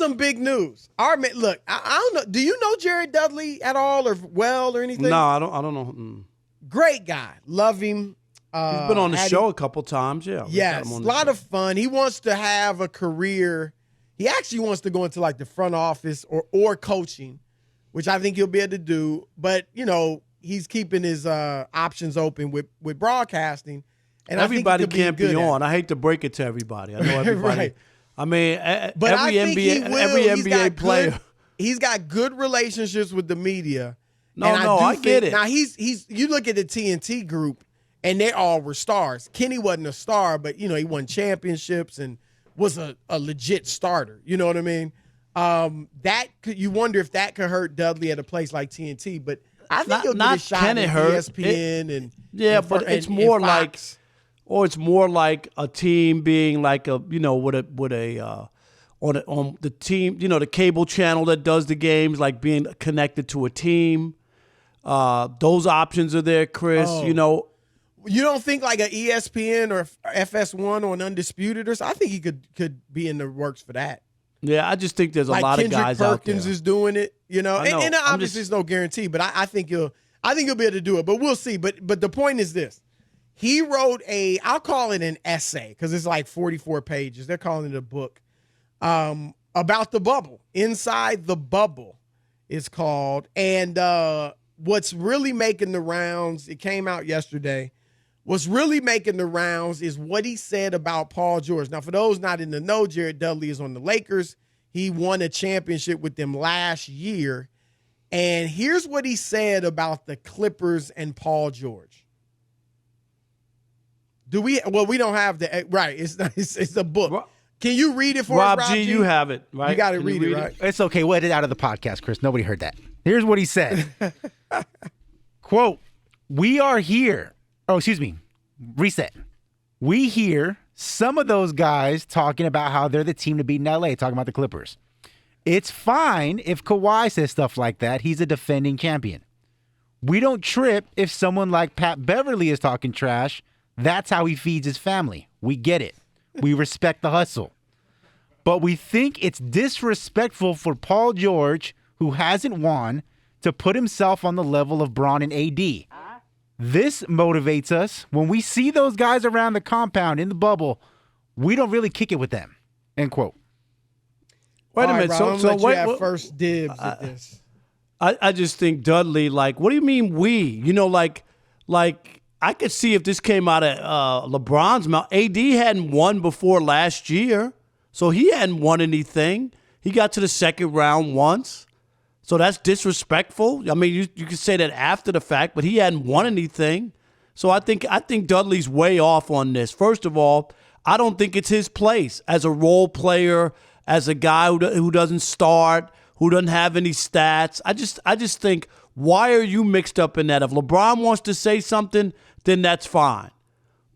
some big news. Look, I don't know. Do you know Jared Dudley at all or anything? No, I don't know. Great guy. Love him. He's been on the show a couple times. Yeah. Yes, a lot of fun. He wants to have a career. He actually wants to go into like the front office or coaching, which I think he'll be able to do. But, he's keeping his options open with broadcasting. And everybody can't be on. I hate to break it to everybody. I know everybody. Right. I mean, but every NBA player. He's got good relationships with the media. I get it. Now you look at the TNT group, and they all were stars. Kenny wasn't a star, but he won championships and was a legit starter. You know what I mean? You wonder if that could hurt Dudley at a place like TNT, but I think he'll get a shot at ESPN but it's more like. Or it's more like a team being like on the team, the cable channel that does the games, like being connected to a team. Those options are there, Chris. Oh. You don't think like an ESPN or FS1 or an Undisputed or something? I think he could be in the works for that. Yeah, I just think there's a lot of guys Kendrick out there. Perkins is doing it, and obviously there's no guarantee, but I think he'll be able to do it. But we'll see. But the point is this. He wrote I'll call it an essay because it's like 44 pages. They're calling it a book about the bubble. Inside the Bubble is called. And what's really making the rounds, it came out yesterday, what's really making the rounds is what he said about Paul George. Now, for those not in the know, Jared Dudley is on the Lakers. He won a championship with them last year. And here's what he said about the Clippers and Paul George. We don't have the right. It's a book. Can you read it for us, Rob G? You have it, right? You got to read it, right? It's okay. We'll edit it out of the podcast, Chris. Nobody heard that. Here's what he said. Quote, we are here. Oh, excuse me. Reset. We hear some of those guys talking about how they're the team to beat in LA, talking about the Clippers. It's fine if Kawhi says stuff like that. He's a defending champion. We don't trip if someone like Pat Beverly is talking trash. That's how he feeds his family. We get it. We respect the hustle. But we think it's disrespectful for Paul George, who hasn't won, to put himself on the level of Bron and AD. This motivates us. When we see those guys around the compound in the bubble, we don't really kick it with them. End quote. Wait a minute. Wait, first dibs at this. I just think Dudley, what do you mean we? I could see if this came out of LeBron's mouth. AD hadn't won before last year, so he hadn't won anything. He got to the second round once, so that's disrespectful. I mean, you could say that after the fact, but he hadn't won anything. So I think Dudley's way off on this. First of all, I don't think it's his place as a role player, as a guy who doesn't start, who doesn't have any stats. I just think, why are you mixed up in that? If LeBron wants to say something, then that's fine.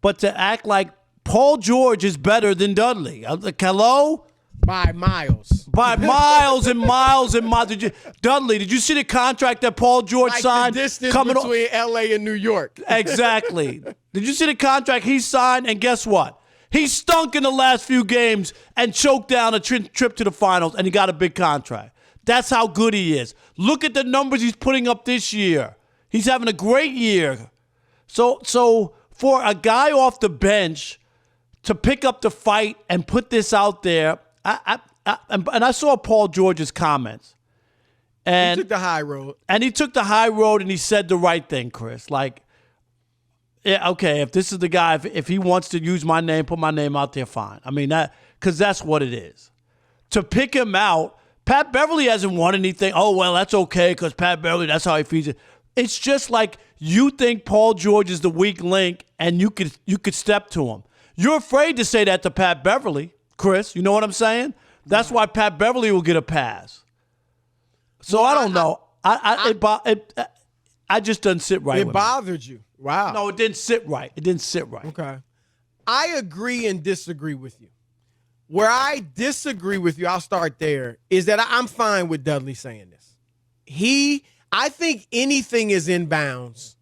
But to act like Paul George is better than Dudley. Hello? By miles. By miles and miles and miles. Dudley, did you see the contract that Paul George signed? The distance between L.A. and New York. Exactly. Did you see the contract he signed? And guess what? He stunk in the last few games and choked down a trip to the finals, and he got a big contract. That's how good he is. Look at the numbers he's putting up this year. He's having a great year. So for a guy off the bench to pick up the fight and put this out there, I saw Paul George's comments. And he took the high road. And he took the high road and he said the right thing, Chris. Yeah, okay, if this is the guy, if he wants to use my name, put my name out there, fine. I mean, because that's what it is. To pick him out, Pat Beverly hasn't won anything. Oh, well, that's okay because Pat Beverly, that's how he feeds it. It's just like you think Paul George is the weak link and you could step to him. You're afraid to say that to Pat Beverly, Chris. You know what I'm saying? That's why Pat Beverly will get a pass. So well, I don't know. I just doesn't sit right. It bothered you. Wow. No, it didn't sit right. It didn't sit right. Okay. I agree and disagree with you. Where I disagree with you, I'll start there, is that I'm fine with Dudley saying this. I think anything is in bounds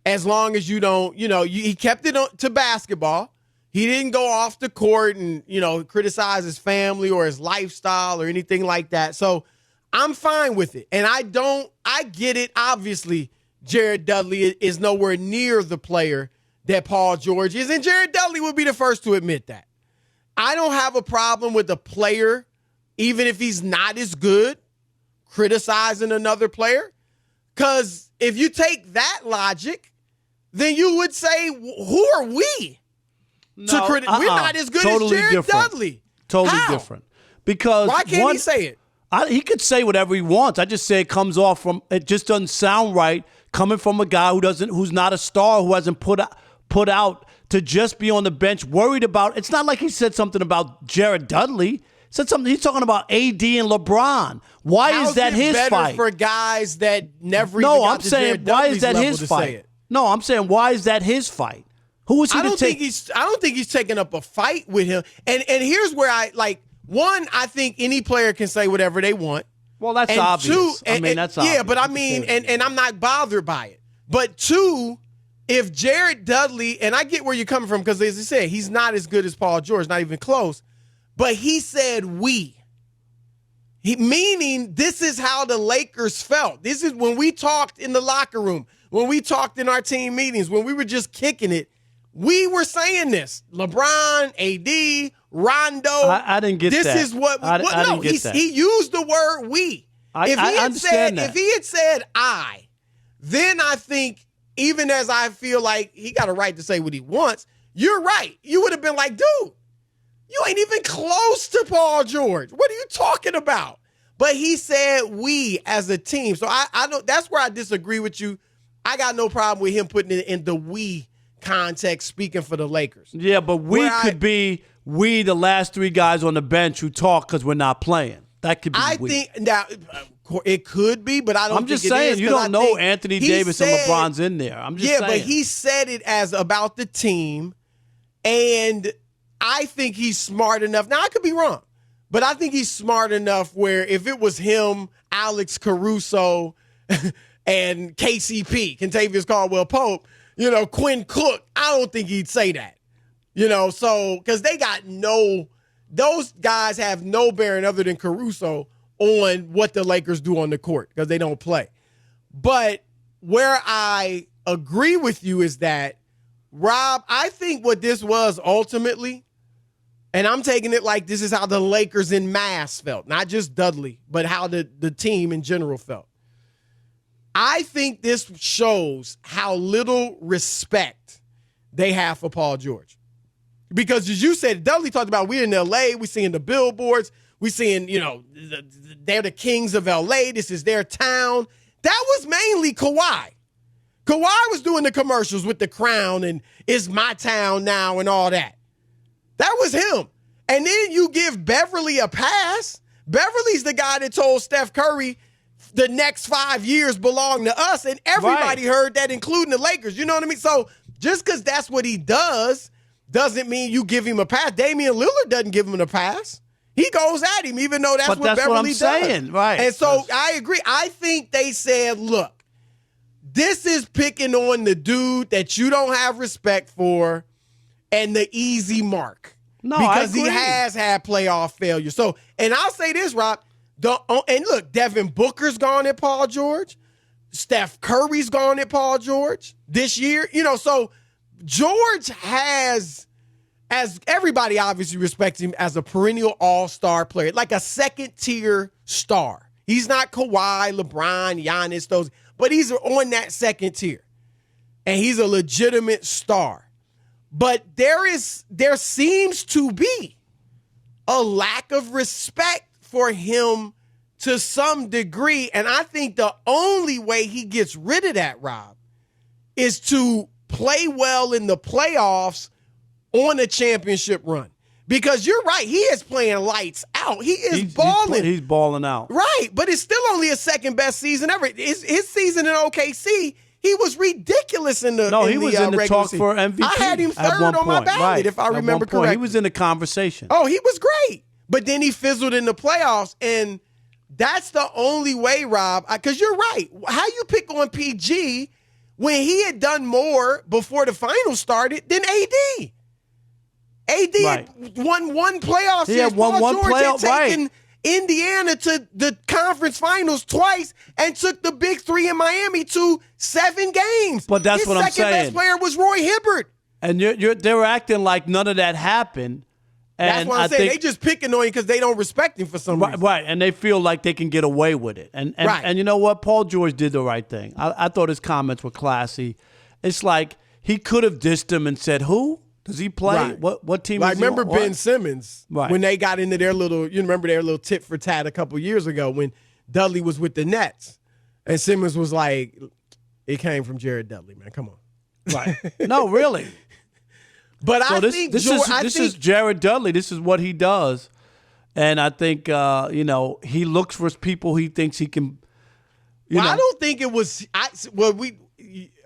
as long as you don't, he kept it to basketball. He didn't go off the court and, criticize his family or his lifestyle or anything like that. So I'm fine with it. And I get it. Obviously, Jared Dudley is nowhere near the player that Paul George is. And Jared Dudley would be the first to admit that. I don't have a problem with a player, even if he's not as good, criticizing another player. Because if you take that logic, then you would say, who are we? No, We're not as good as Jared Dudley. Totally different. Because why can't he say it? He could say whatever he wants. I just say it comes off from. It just doesn't sound right coming from a guy who's not a star, who hasn't put out to just be on the bench, worried about. It's not like he said something about Jared Dudley. He said something. He's talking about AD and LeBron. Why is that his fight? For guys that never. No, I'm saying why is that his fight? No, I'm saying why is that his fight? Who is he to take? I don't think he's taking up a fight with him. And here's where I think any player can say whatever they want. Well, that's obvious. That's obvious. Yeah, but and I'm not bothered by it. But two, if Jared Dudley, and I get where you're coming from, because as I said, he's not as good as Paul George, not even close. But he said meaning this is how the Lakers felt. This is when we talked in the locker room, when we talked in our team meetings, when we were just kicking it. We were saying this. LeBron, AD, Rondo. I didn't get that. This is what. I didn't get that. He used the word we. I understand that. If he had said I, then I think, even as I feel like he got a right to say what he wants, you're right. You would have been like, dude, you ain't even close to Paul George. What are you talking about? But he said we as a team. So I don't. That's where I disagree with you. I got no problem with him putting it in the we context, speaking for the Lakers. Yeah, but we could be the last three guys on the bench who talk because we're not playing. That could be I think now it could be, but I don't. I'm just saying you don't know Anthony Davis and LeBron's in there. I'm just saying. Yeah, but he said it as about the team, and I think he's smart enough. Now I could be wrong, but I think he's smart enough where if it was him, Alex Caruso, and KCP, Kentavious Caldwell-Pope, Quinn Cook, I don't think he'd say that. So, because those guys have no bearing other than Caruso on what the Lakers do on the court because they don't play. But where I agree with you is that, Rob, I think what this was ultimately, and I'm taking it like this is how the Lakers in mass felt, not just Dudley, but how the team in general felt. I think this shows how little respect they have for Paul George. Because as you said, Dudley talked about we're in L.A., we're seeing the billboards, we're seeing, they're the kings of L.A., this is their town. That was mainly Kawhi. Kawhi was doing the commercials with the crown and it's my town now and all that. That was him. And then you give Beverly a pass. Beverly's the guy that told Steph Curry the next 5 years belong to us, and everybody heard that, including the Lakers. You know what I mean? So just because that's what he does doesn't mean you give him a pass. Damian Lillard doesn't give him a pass. He goes at him, even though that's what Beverly does. Saying, right? And so I agree. I think they said, look, this is picking on the dude that you don't have respect for and the easy mark. No, because I agree. He has had playoff failure. So, and I'll say this, Rob. And look, Devin Booker's gone at Paul George. Steph Curry's gone at Paul George this year. So George has, as everybody obviously respects him as a perennial all-star player, like a second-tier star. He's not Kawhi, LeBron, Giannis, those, but he's on that second tier. And he's a legitimate star. But there seems to be a lack of respect for him to some degree. And I think the only way he gets rid of that, Rob, is to play well in the playoffs on a championship run. Because you're right, he is playing lights out. He's balling. He's balling out. Right, but it's still only his second best season ever. His season in OKC, he was ridiculous in the he was in the talk season. for MVP. I had him third on my ballot, if I remember correctly. He was in the conversation. Oh, he was great. But then he fizzled in the playoffs, and that's the only way, Rob, because you're right. How you pick on PG when he had done more before the finals started than AD? AD had won one playoff series. Paul George had taken Indiana to the conference finals twice and took the big three in Miami to 7 games. But that's what I'm saying. His second best player was Roy Hibbert. And they're acting like none of that happened. And that's what I'm saying. They just picking on him because they don't respect him for some reason. Right, and they feel like they can get away with it. And you know what? Paul George did the right thing. I thought his comments were classy. It's like he could have dissed him and said, who? Does he play? Right. What team like, is he remember on? Ben Simmons when they got into their little tit for tat a couple years ago when Dudley was with the Nets. And Simmons was like, it came from Jared Dudley, man. Come on. Right. No, really. But so this is Jared Dudley. This is what he does. And I think, he looks for people he thinks he can. I don't think it was.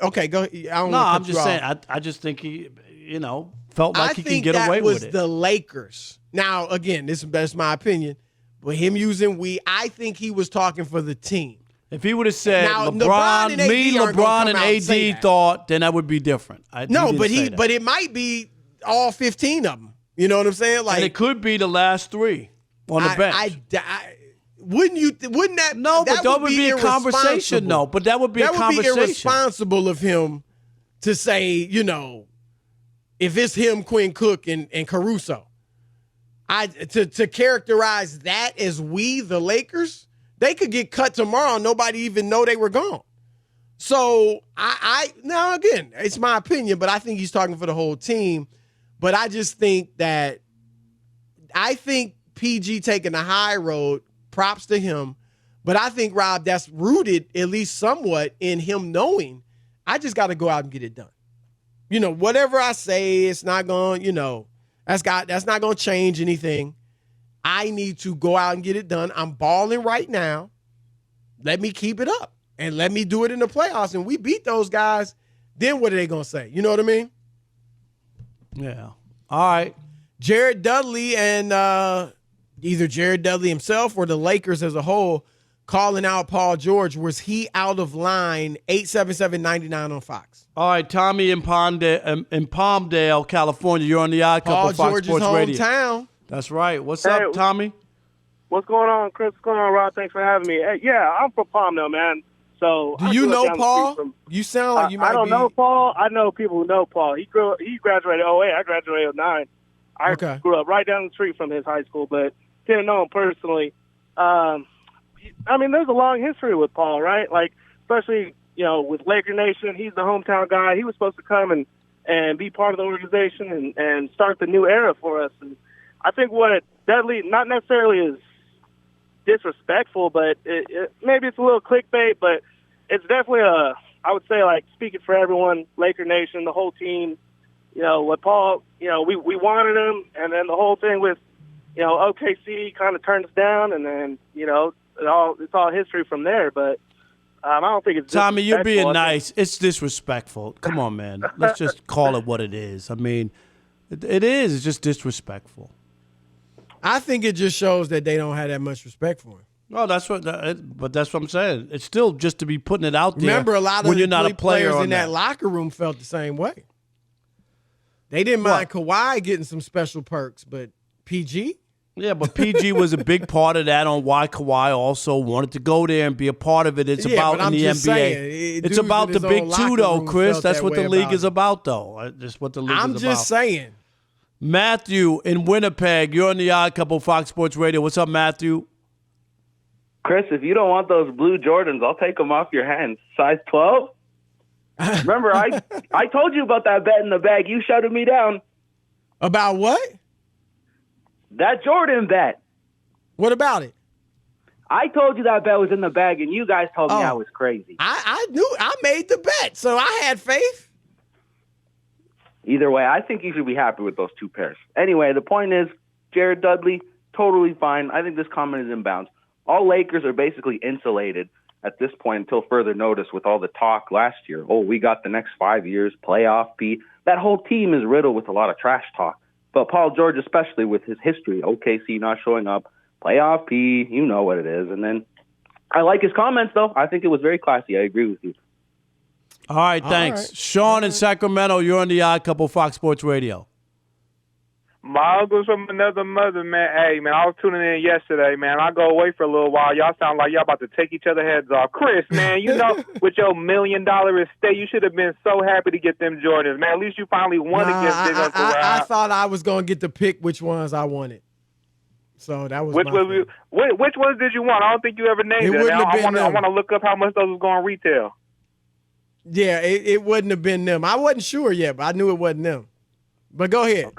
Okay, go. I'm just saying. I just think he, felt like he can get away with it. I think that was the Lakers. Now, again, that's my opinion. But him using I think he was talking for the team. If he would have said LeBron and AD thought, then that would be different. But it might be all 15 of them. You know what I'm saying? Like, and it could be the last 3 on the bench. Wouldn't that? No, but that would be a conversation. No, but that would be a conversation. That would be irresponsible of him to say, if it's him, Quinn Cook, and Caruso, to characterize that as we, the Lakers, they could get cut tomorrow and nobody even know they were gone. So now again, it's my opinion, but I think he's talking for the whole team. But I just think PG taking the high road, props to him. But I think, Rob, that's rooted at least somewhat in him knowing I just got to go out and get it done. Whatever I say, it's not going, that's not going to change anything. I need to go out and get it done. I'm balling right now. Let me keep it up and let me do it in the playoffs. And we beat those guys. Then what are they going to say? You know what I mean? Yeah. All right. Jared Dudley and either Jared Dudley himself or the Lakers as a whole calling out Paul George. Was he out of line? 877-99 on Fox. All right, Tommy in Palmdale, California. You're on the Odd Couple, Fox George's Sports Radio. Hometown. That's right. What's up, Tommy? What's going on, Chris? What's going on, Rob? Thanks for having me. Hey, yeah, I'm from Palmdale, man. So do you know Paul? You sound like you might be. I don't know Paul. I know people who know Paul. He graduated 08. I graduated 09. I grew up right down the street from his high school, but didn't know him personally. There's a long history with Paul, right? Like, especially, with Laker Nation, he's the hometown guy. He was supposed to come and be part of the organization and start the new era for us. And I think what Dudley, not necessarily is disrespectful, but maybe it's a little clickbait, but it's definitely I would say, like, speaking for everyone, Laker Nation, the whole team, what Paul, we wanted him, and then the whole thing with, OKC kind of turned us down, and then, it's all history from there, but I don't think it's Tommy, you're being nice. It's disrespectful. Come on, man. Let's just call it what it is. I mean, it is. It's just disrespectful. I think it just shows that they don't have that much respect for him. No, that's what I'm saying. It's still just to be putting it out there. Remember, a lot of when you're not a player players in that locker room felt the same way. They didn't mind Kawhi getting some special perks, but PG? Yeah, but PG was a big part of that on why Kawhi also wanted to go there and be a part of it. It's about in the NBA. Saying, it's about the big two, though, Chris. That's what the league is about, though. That's what the league is about. I'm just saying. Matthew in Winnipeg, you're on the Odd Couple, Fox Sports Radio. What's up, Matthew? Chris, if you don't want those blue Jordans, I'll take them off your hands. Size 12? Remember, I told you about that bet in the bag. You shouted me down. About what? That Jordan bet. What about it? I told you that bet was in the bag, and you guys told me I was crazy. I knew. I made the bet, so I had faith. Either way, I think you should be happy with those 2 pairs. Anyway, the point is, Jared Dudley, totally fine. I think this comment is in bounds. All Lakers are basically insulated at this point until further notice with all the talk last year. Oh, we got the next 5 years, playoff P. That whole team is riddled with a lot of trash talk. But Paul George, especially with his history, OKC not showing up, playoff P, you know what it is. And then I like his comments, though. I think it was very classy. I agree with you. All right, thanks. All right. Sean in Sacramento, you're on the Odd Couple, Fox Sports Radio. My uncle's from another mother, man. Hey, man, I was tuning in yesterday, man. I go away for a little while. Y'all sound like y'all about to take each other's heads off. Chris, man, you know, with your $1 million estate, you should have been so happy to get them Jordans, man. At least you finally won against Big Uncle Rob. I thought I was going to get to pick which ones I wanted. So that was which ones did you want? I don't think you ever named it. I want to look up how much those was going to retail. Yeah, it wouldn't have been them. I wasn't sure yet, but I knew it wasn't them. But go ahead.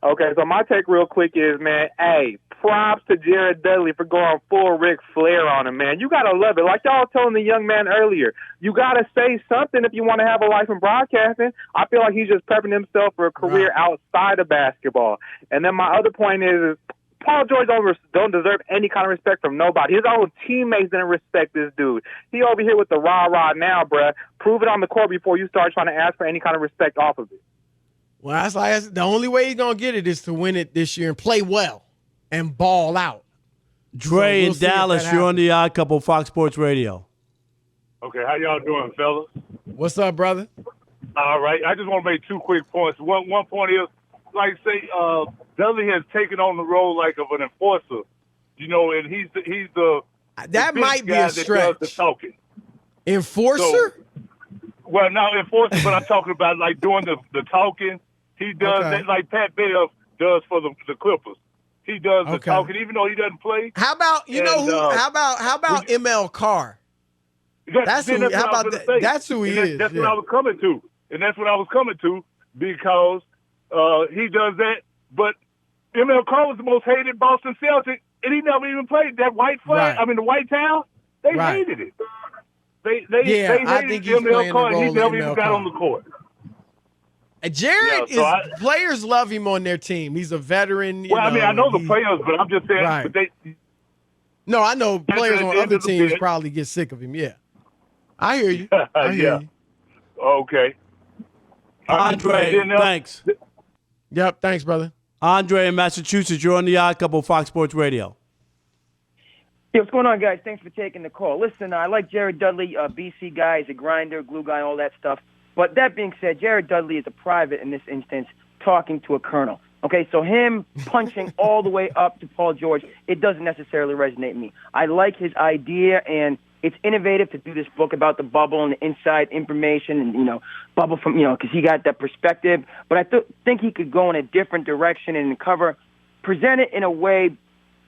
Okay, so my take real quick is, man, hey, props to Jared Dudley for going full Ric Flair on him, man. You got to love it. Like y'all telling the young man earlier, you got to say something if you want to have a life in broadcasting. I feel like he's just prepping himself for a career outside of basketball. And then my other point is Paul George don't deserve any kind of respect from nobody. His own teammates didn't respect this dude. He over here with the rah-rah now, bruh. Prove it on the court before you start trying to ask for any kind of respect off of it. Well, that's like the only way he's gonna get it is to win it this year and play well and ball out. Dre in Dallas, you're on the Odd Couple, Fox Sports Radio. Okay, how y'all doing, fellas? What's up, brother? All right, I just want to make 2 quick points. One point is, like, say, Dudley has taken on the role like of an enforcer, you know, and he's the that might be a stretch. The talking. Enforcer? So, well, not enforcer, but I'm talking about like doing the talking. He does that like Pat Bev does for the Clippers. He does the talking, even though he doesn't play. How about How about ML Carr? That's who. How about that? That's who he is. That's what I was coming to, and that's what I was coming to because he does that. But ML Carr was the most hated Boston Celtic, and he never even played that white flag. Right. I mean, the white town. They hated it. They hated ML Carr, and he never even got on the court. Jared players love him on their team. He's a veteran. Well, I mean, I know the players, but I'm just saying. Right. But no, I know players on other teams probably get sick of him. Yeah, I hear you. I hear you. Okay. Andre, thanks. Yep, thanks, brother. Andre in Massachusetts, you're on the Odd Couple, Fox Sports Radio. Hey, what's going on, guys? Thanks for taking the call. Listen, I like Jared Dudley, BC guy, he's a grinder, glue guy, all that stuff. But that being said, Jared Dudley is a private in this instance talking to a colonel. Okay, so him punching all the way up to Paul George, it doesn't necessarily resonate with me. I like his idea, and it's innovative to do this book about the bubble and the inside information and, you know, bubble from, you know, because he got that perspective. But I think he could go in a different direction and present it in a way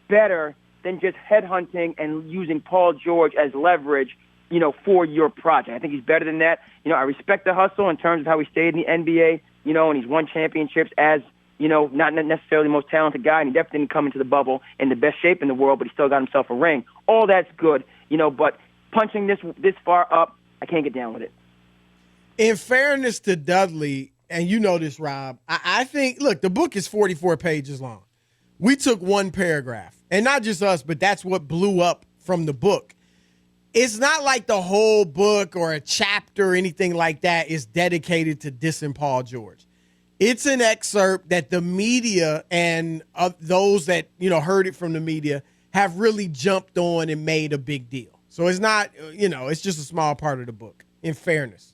better than just headhunting and using Paul George as leverage, you know, for your project. I think he's better than that. You know, I respect the hustle in terms of how he stayed in the NBA, you know, and he's won championships as, you know, not necessarily the most talented guy, and he definitely didn't come into the bubble in the best shape in the world, but he still got himself a ring. All that's good, you know, but punching this far up, I can't get down with it. In fairness to Dudley, and you know this, Rob, I think, look, the book is 44 pages long. We took one paragraph, and not just us, but that's what blew up from the book. It's not like the whole book or a chapter or anything like that is dedicated to dissing Paul George. It's an excerpt that the media and those that, you know, heard it from the media have really jumped on and made a big deal. So it's not, you know, it's just a small part of the book, in fairness.